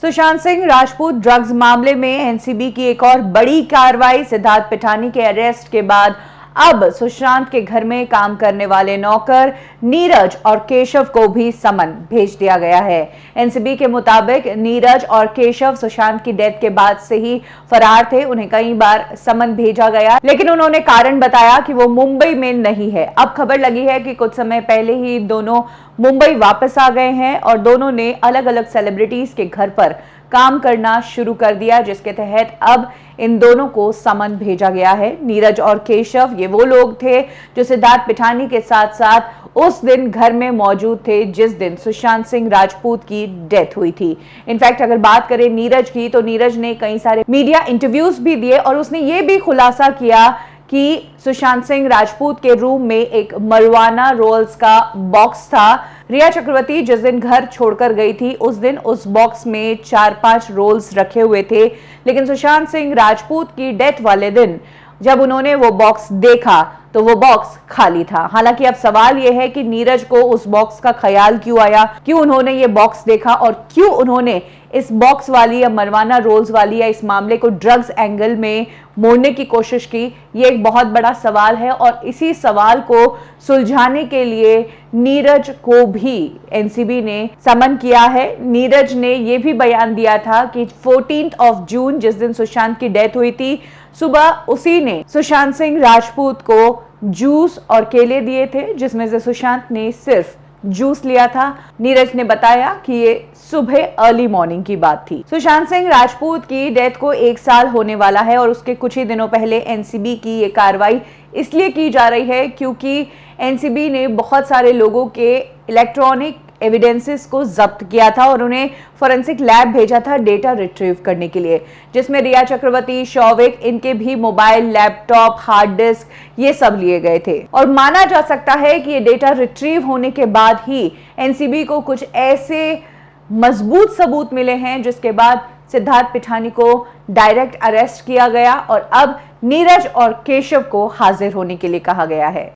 Sushant Singh Rajput drugs मामले में NCB की एक और बड़ी कार्रवाई। सिद्धार्थ पिठानी के अरेस्ट के बाद अब सुशांत के घर में काम करने वाले नौकर नीरज और केशव को भी समन भेज दिया गया है। एनसीबी के मुताबिक नीरज और केशव सुशांत की डेथ के बाद से ही फरार थे। उन्हें कई बार समन भेजा गया, लेकिन उन्होंने कारण बताया कि वो मुंबई में नहीं है। अब खबर लगी है कि कुछ समय पहले ही दोनों मुंबई वापस आ गए हैं और दोनों ने अलग अलग सेलिब्रिटीज के घर पर काम करना शुरू कर दिया, जिसके तहत अब इन दोनों को समन भेजा गया है। नीरज और केशव ये वो लोग थे जो सिद्धार्थ पिठानी के साथ साथ उस दिन घर में मौजूद थे जिस दिन सुशांत सिंह राजपूत की डेथ हुई थी। इनफैक्ट अगर बात करें नीरज की, तो नीरज ने कई सारे मीडिया इंटरव्यूज भी दिए और उसने ये भी खुलासा किया कि सुशांत सिंह राजपूत के रूम में एक मरवाना रोल्स का बॉक्स था। रिया चक्रवर्ती जिस दिन घर छोड़कर गई थी उस दिन उस बॉक्स में 4-5 रोल्स रखे हुए थे, लेकिन सुशांत सिंह राजपूत की डेथ वाले दिन जब उन्होंने वो बॉक्स देखा तो वो बॉक्स खाली था। हालांकि अब सवाल यह है कि नीरज को उस बॉक्स का ख्याल क्यों आया, क्यों उन्होंने ये बॉक्स देखा और क्यों उन्होंने इस बॉक्स वाली या मरवाना रोल्स वाली या इस मामले को ड्रग्स एंगल में मोड़ने की कोशिश की। ये एक बहुत बड़ा सवाल है और इसी सवाल को सुलझाने के लिए नीरज को भी एनसीबी ने समन किया है। नीरज ने यह भी बयान दिया था कि 14 जून जिस दिन सुशांत की डेथ हुई थी, सुबह उसी ने सुशांत सिंह राजपूत को जूस और केले दिए थे, जिसमें से सुशांत ने सिर्फ जूस लिया था। नीरज ने बताया कि ये सुबह अर्ली मॉर्निंग की बात थी। सुशांत सिंह राजपूत की डेथ को 1 साल होने वाला है और उसके कुछ ही दिनों पहले एनसीबी की ये कार्रवाई इसलिए की जा रही है क्योंकि एनसीबी ने बहुत सारे लोगों के इलेक्ट्रॉनिक एविडेंसेस को जब्त किया था और उन्हें फोरेंसिक लैब भेजा था डेटा रिट्रीव करने के लिए, जिसमें रिया चक्रवर्ती, शौविक, इनके भी मोबाइल, लैपटॉप, हार्ड डिस्क ये सब लिए गए थे। और माना जा सकता है कि ये डेटा रिट्रीव होने के बाद ही एनसीबी को कुछ ऐसे मजबूत सबूत मिले हैं जिसके बाद सिद्धार्थ पिठानी को डायरेक्ट अरेस्ट किया गया और अब नीरज और केशव को हाजिर होने के लिए कहा गया है।